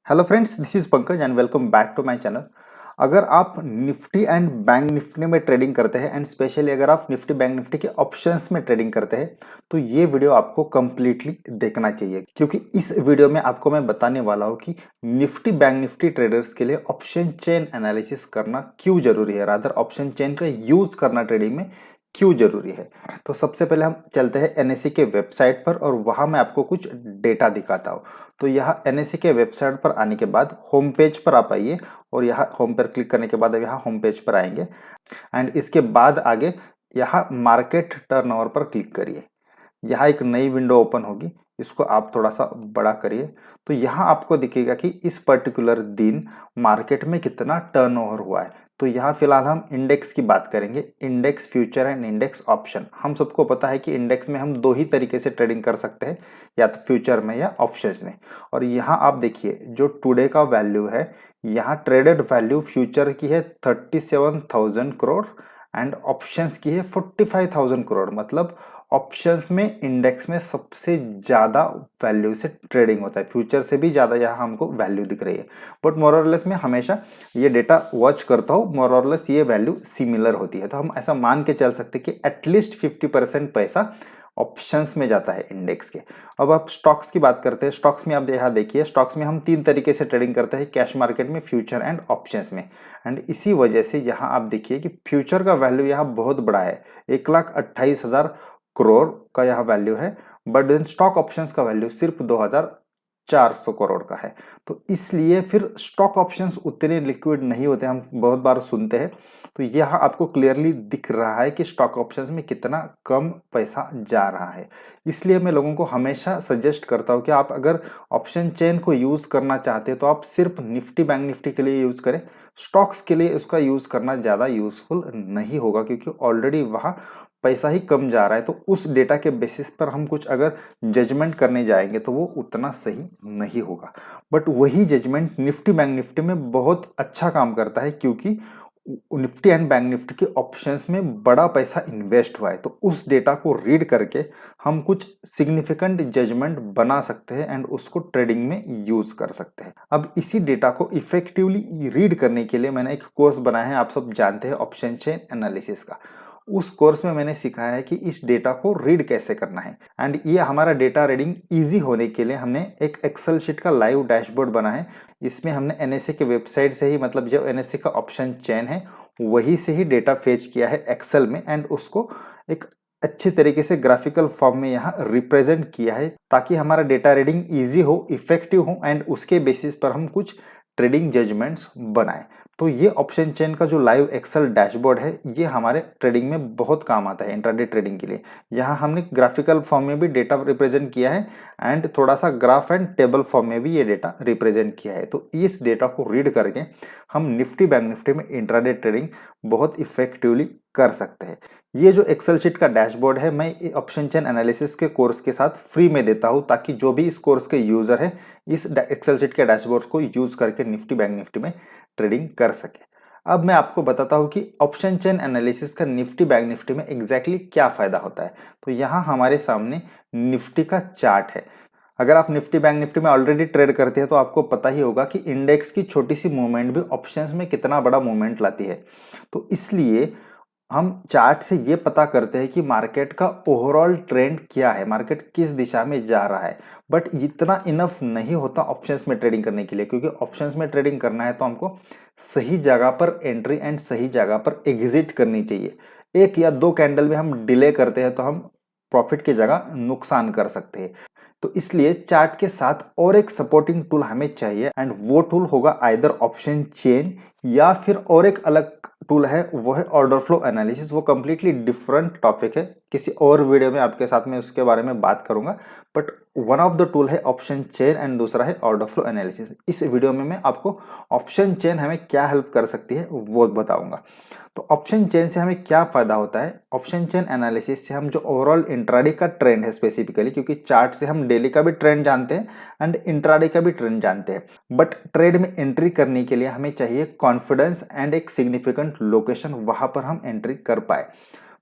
Hello friends, this is Pankaj and welcome back to my channel. अगर आप Nifty and bank Nifty में trading करते हैं एंड स्पेशली अगर आप निफ्टी बैंक निफ्टी के ऑप्शंस में ट्रेडिंग करते हैं तो ये वीडियो आपको कम्प्लीटली देखना चाहिए, क्योंकि इस वीडियो में आपको मैं बताने वाला हूँ कि निफ्टी बैंक निफ्टी ट्रेडर्स के लिए ऑप्शन चेन एनालिसिस करना क्यों जरूरी है, रादर ऑप्शन चेन का यूज करना ट्रेडिंग में क्यों जरूरी है। तो सबसे पहले हम चलते हैं एनएससी के वेबसाइट पर और वहां मैं आपको कुछ डेटा दिखाता हूँ। तो यहाँ एनएससी के वेबसाइट पर आने के बाद होम पेज पर आप आइए और यहाँ होम पर क्लिक करने के बाद यहाँ होम पेज पर आएंगे एंड इसके बाद आगे यहाँ मार्केट टर्नओवर पर क्लिक करिए। यहाँ एक नई विंडो ओपन होगी, इसको आप थोड़ा सा बड़ा करिए। तो यहाँ आपको दिखेगा कि इस पर्टिकुलर दिन मार्केट में कितना टर्नओवर हुआ है। तो यहाँ फिलहाल हम इंडेक्स की बात करेंगे, index future and index option. हम सबको पता है कि इंडेक्स में हम दो ही तरीके से ट्रेडिंग कर सकते हैं, या तो फ्यूचर में या ऑप्शंस में। और यहाँ आप देखिए जो टुडे का वैल्यू है, यहाँ ट्रेडेड वैल्यू फ्यूचर की है 37,000 करोड़ एंड ऑप्शंस की है 45,000 करोड़। मतलब ऑप्शंस में इंडेक्स में सबसे ज्यादा वैल्यू से ट्रेडिंग होता है, फ्यूचर से भी ज्यादा यहाँ हमको वैल्यू दिख रही है। बट मोरलेस में हमेशा ये डेटा वॉच करता हूँ, मोरलेस ये वैल्यू सिमिलर होती है। तो हम ऐसा मान के चल सकते हैं कि एटलीस्ट 50% पैसा ऑप्शंस में जाता है इंडेक्स के। अब आप स्टॉक्स की बात करते हैं, स्टॉक्स में आप यहाँ देखिए, स्टॉक्स में हम तीन तरीके से ट्रेडिंग करते हैं, कैश मार्केट में, फ्यूचर एंड ऑप्शंस में। एंड इसी वजह से यहाँ आप देखिए कि फ्यूचर का वैल्यू यहाँ बहुत बड़ा है, 1,28,000 करोड़ का यह वैल्यू है। बट देन स्टॉक ऑप्शंस का वैल्यू सिर्फ 2,400 करोड़ का है। तो इसलिए फिर स्टॉक ऑप्शंस उतने लिक्विड नहीं होते, हम बहुत बार सुनते हैं। तो यह आपको क्लियरली दिख रहा है कि स्टॉक ऑप्शंस में कितना कम पैसा जा रहा है। इसलिए मैं लोगों को हमेशा सजेस्ट करता हूं कि आप अगर ऑप्शन चेन को यूज करना चाहते हैं तो आप सिर्फ निफ्टी बैंक निफ्टी के लिए यूज करें, स्टॉक्स के लिए उसका यूज करना ज्यादा यूजफुल नहीं होगा, क्योंकि ऑलरेडी वहां पैसा ही कम जा रहा है। तो उस डेटा के बेसिस पर हम कुछ अगर जजमेंट करने जाएंगे तो वो उतना सही नहीं होगा। बट वही जजमेंट निफ्टी बैंक निफ्टी में बहुत अच्छा काम करता है, क्योंकि निफ्टी एंड बैंक निफ्टी के ऑप्शंस में बड़ा पैसा इन्वेस्ट हुआ है। तो उस डेटा को रीड करके हम कुछ सिग्निफिकेंट जजमेंट बना सकते हैं एंड उसको ट्रेडिंग में यूज कर सकते हैं। अब इसी डेटा को इफेक्टिवली रीड करने के लिए मैंने एक कोर्स बनाया है, आप सब जानते हैं, ऑप्शन चेन एनालिसिस का। उस कोर्स में मैंने सिखाया है कि इस डेटा को रीड कैसे करना है। एंड ये हमारा डेटा रीडिंग इजी होने के लिए हमने एक एक्सेल शीट का लाइव डैशबोर्ड बना है। इसमें हमने एनएससी के वेबसाइट से ही, मतलब जो एनएससी का ऑप्शन चेन है वही से ही डेटा फेच किया है एक्सेल में एंड उसको एक अच्छे तरीके से ग्राफिकल फॉर्म में यहाँ रिप्रेजेंट किया है, ताकि हमारा डेटा रीडिंग इजी हो, इफेक्टिव हो एंड उसके बेसिस पर हम कुछ ट्रेडिंग जजमेंट्स बनाएं। तो ये ऑप्शन चेन का जो लाइव एक्सेल डैशबोर्ड है ये हमारे ट्रेडिंग में बहुत काम आता है, इंट्राडे ट्रेडिंग के लिए। यहाँ हमने ग्राफिकल फॉर्म में भी डेटा रिप्रेजेंट किया है एंड थोड़ा सा ग्राफ एंड टेबल फॉर्म में भी ये डेटा रिप्रेजेंट किया है। तो इस डेटा को रीड करके हम निफ्टी बैंक निफ्टी में इंट्राडे ट्रेडिंग बहुत इफेक्टिवली कर सकते हैं। ये जो एक्सेल शीट का डैशबोर्ड है मैं ऑप्शन चेन एनालिसिस के कोर्स के साथ फ्री में देता हूं, ताकि जो भी इस कोर्स के यूजर है इस एक्सेल शीट के डैशबोर्ड को यूज करके निफ्टी बैंक निफ्टी में ट्रेडिंग कर सके। अब मैं आपको बताता हूं कि ऑप्शन चेन एनालिसिस का निफ्टी बैंक निफ्टी में एग्जैक्टली क्या फायदा होता है। तो यहाँ हमारे सामने निफ्टी का चार्ट है। अगर आप निफ्टी बैंक निफ्टी में ऑलरेडी ट्रेड करते हैं तो आपको पता ही होगा कि इंडेक्स की छोटी सी मूवमेंट भी ऑप्शंस में कितना बड़ा मूवमेंट लाती है। तो इसलिए हम चार्ट से ये पता करते हैं कि मार्केट का ओवरऑल ट्रेंड क्या है, मार्केट किस दिशा में जा रहा है। बट इतना इनफ नहीं होता ऑप्शंस में ट्रेडिंग करने के लिए, क्योंकि ऑप्शंस में ट्रेडिंग करना है तो हमको सही जगह पर एंट्री एंड सही जगह पर एग्जिट करनी चाहिए। एक या दो कैंडल में हम डिले करते हैं तो हम प्रॉफिट की जगह नुकसान कर सकते हैं। तो इसलिए चार्ट के साथ और एक सपोर्टिंग टूल हमें चाहिए एंड वो टूल होगा आइदर ऑप्शन चेन या फिर और एक अलग टूल है, वो है ऑर्डर फ्लो एनालिसिस। वो कंप्लीटली डिफरेंट टॉपिक है, किसी और वीडियो में आपके साथ में उसके बारे में बात करूंगा। But one of the tool है ऑप्शन चेन एंड दूसरा है ऑर्डर फ्लो एनालिसिस। इस वीडियो में मैं आपको ऑप्शन चेन हमें क्या हेल्प कर सकती है वो बताऊंगा। तो ऑप्शन चेन से हमें क्या फायदा होता है, ऑप्शन चेन एनालिसिस से हम जो ओवरऑल इंट्राडे का ट्रेंड है स्पेसिफिकली, क्योंकि चार्ट से हम डेली का भी ट्रेंड जानते हैं एंड इंट्राडे का भी ट्रेंड जानते हैं, बट ट्रेड में एंट्री करने के लिए हमें चाहिए कॉन्फिडेंस एंड एक सिग्निफिकेंट लोकेशन, वहां पर हम एंट्री कर पाए।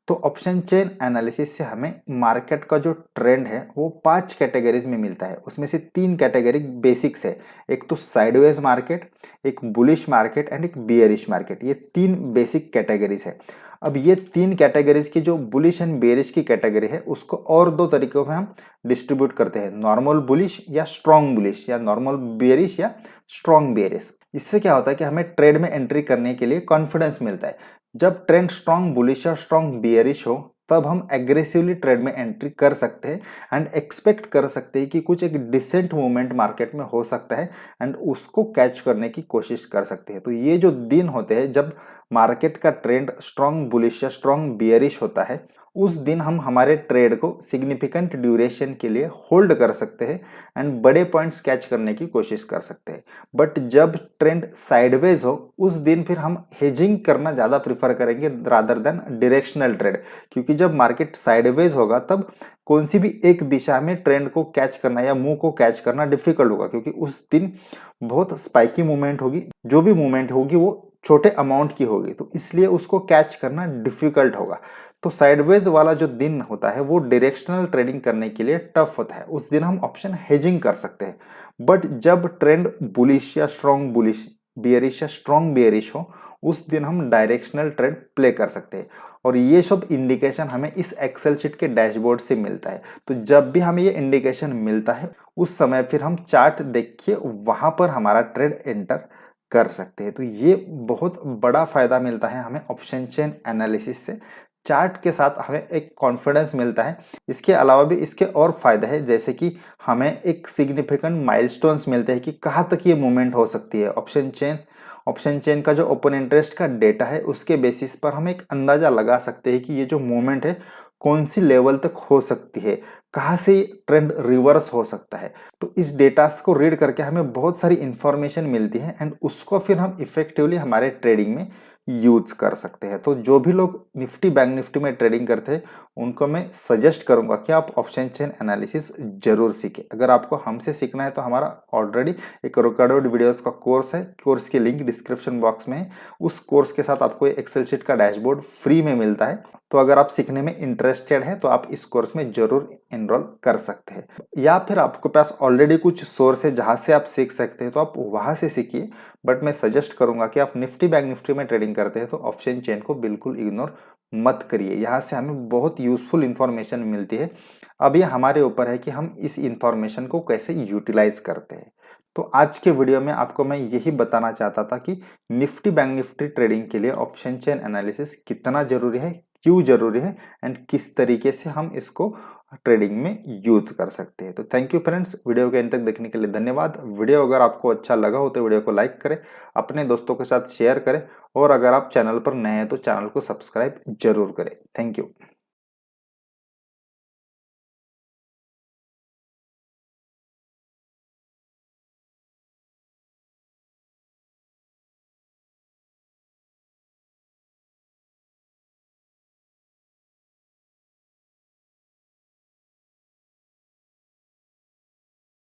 तो ऑप्शन चेन एनालिसिस से हमें मार्केट का जो ट्रेंड है वो 5 कैटेगरीज में मिलता है। उसमें से 3 कैटेगरी बेसिक्स है, एक तो साइडवेज मार्केट, एक बुलिश मार्केट एंड एक बियरिश मार्केट। ये 3 बेसिक कैटेगरीज है। अब ये 3 कैटेगरीज की जो बुलिश एंड बियरिश की कैटेगरी है उसको और 2 तरीकों में हम डिस्ट्रीब्यूट करते हैं, नॉर्मल बुलिश या स्ट्रॉन्ग बुलिश, या नॉर्मल बियरिश या स्ट्रॉन्ग बियरिश। इससे क्या होता है कि हमें ट्रेड में एंट्री करने के लिए कॉन्फिडेंस मिलता है। जब ट्रेंड स्ट्रॉन्ग बुलिश या स्ट्रॉन्ग बियरिश हो तब हम एग्रेसिवली ट्रेड में एंट्री कर सकते हैं एंड एक्सपेक्ट कर सकते हैं कि कुछ एक डिसेंट मूवमेंट मार्केट में हो सकता है एंड उसको कैच करने की कोशिश कर सकते हैं। तो ये जो दिन होते हैं जब मार्केट का ट्रेंड स्ट्रॉन्ग बुलिश या स्ट्रॉन्ग बियरिश होता है, उस दिन हम हमारे ट्रेड को सिग्निफिकेंट ड्यूरेशन के लिए होल्ड कर सकते हैं एंड बड़े पॉइंट्स कैच करने की कोशिश कर सकते हैं। बट जब ट्रेंड साइडवेज हो उस दिन फिर हम हेजिंग करना ज़्यादा प्रीफर करेंगे रादर देन डायरेक्शनल ट्रेड, क्योंकि जब मार्केट साइडवेज होगा तब कौन सी भी एक दिशा में ट्रेंड को कैच करना या मूव को कैच करना डिफिकल्ट होगा, क्योंकि उस दिन बहुत स्पाइकी मूवमेंट होगी। जो भी मूवमेंट होगी वो छोटे अमाउंट की होगी, तो इसलिए उसको कैच करना डिफिकल्ट होगा। तो साइडवेज वाला जो दिन होता है वो डायरेक्शनल ट्रेडिंग करने के लिए टफ होता है, उस दिन हम ऑप्शन हेजिंग कर सकते हैं। बट जब ट्रेंड बुलिश या स्ट्रॉन्ग बुलिश, बियरिश या स्ट्रॉन्ग बियरिश हो, उस दिन हम डायरेक्शनल ट्रेड प्ले कर सकते हैं। और ये सब इंडिकेशन हमें इस एक्सेल शीट के डैशबोर्ड से मिलता है। तो जब भी हमें ये इंडिकेशन मिलता है उस समय फिर हम चार्ट देख के वहां पर हमारा ट्रेड एंटर कर सकते हैं। तो ये बहुत बड़ा फायदा मिलता है हमें ऑप्शन चेन एनालिसिस से। चार्ट के साथ हमें एक कॉन्फिडेंस मिलता है। इसके अलावा भी इसके और फायदे हैं, जैसे कि हमें एक सिग्निफिकेंट माइलस्टोन्स मिलते हैं कि कहाँ तक ये मूवमेंट हो सकती है। ऑप्शन चेन का जो ओपन इंटरेस्ट का डेटा है उसके बेसिस पर हम एक अंदाजा लगा सकते हैं कि ये जो मूवमेंट है कौन सी लेवल तक हो सकती है, कहाँ से ट्रेंड रिवर्स हो सकता है। तो इस डेटा को रीड करके हमें बहुत सारी इंफॉर्मेशन मिलती है एंड उसको फिर हम इफेक्टिवली हमारे ट्रेडिंग में यूज कर सकते हैं। तो जो भी लोग निफ्टी बैंक निफ्टी में ट्रेडिंग करते हैं उनको मैं सजेस्ट करूंगा कि आप ऑप्शन चेन एनालिसिस जरूर सीखें। अगर आपको हमसे सीखना है तो हमारा ऑलरेडी एक रिकॉर्डेड वीडियोस का कोर्स है, कोर्स की लिंक डिस्क्रिप्शन बॉक्स में है। उस कोर्स के साथ आपको एक्सेल शीट का डैशबोर्ड फ्री में मिलता है। तो अगर आप सीखने में इंटरेस्टेड हैं तो आप इस कोर्स में जरूर एनरोल कर सकते हैं, या फिर आपके पास ऑलरेडी कुछ सोर्स है जहां से आप सीख सकते हैं तो आप वहां से सीखिए। बट मैं सजेस्ट करूंगा कि आप निफ्टी बैंक निफ्टी में ट्रेडिंग करते हैं तो ऑप्शन चेन को बिल्कुल इग्नोर मत करिए। यहाँ से हमें बहुत यूजफुल इंफॉर्मेशन मिलती है। अब ये हमारे ऊपर है कि हम इस इंफॉर्मेशन को कैसे यूटिलाइज करते हैं। तो आज के वीडियो में आपको मैं यही बताना चाहता था कि निफ्टी बैंक निफ्टी ट्रेडिंग के लिए ऑप्शन चेन एनालिसिस कितना जरूरी है, क्यों जरूरी है एंड किस तरीके से हम इसको ट्रेडिंग में यूज कर सकते हैं। तो थैंक यू फ्रेंड्स, वीडियो के अंत तक देखने के लिए धन्यवाद। वीडियो अगर आपको अच्छा लगा हो तो वीडियो को लाइक करें, अपने दोस्तों के साथ शेयर करें और अगर आप चैनल पर नए हैं तो चैनल को सब्सक्राइब जरूर करें। Thank you.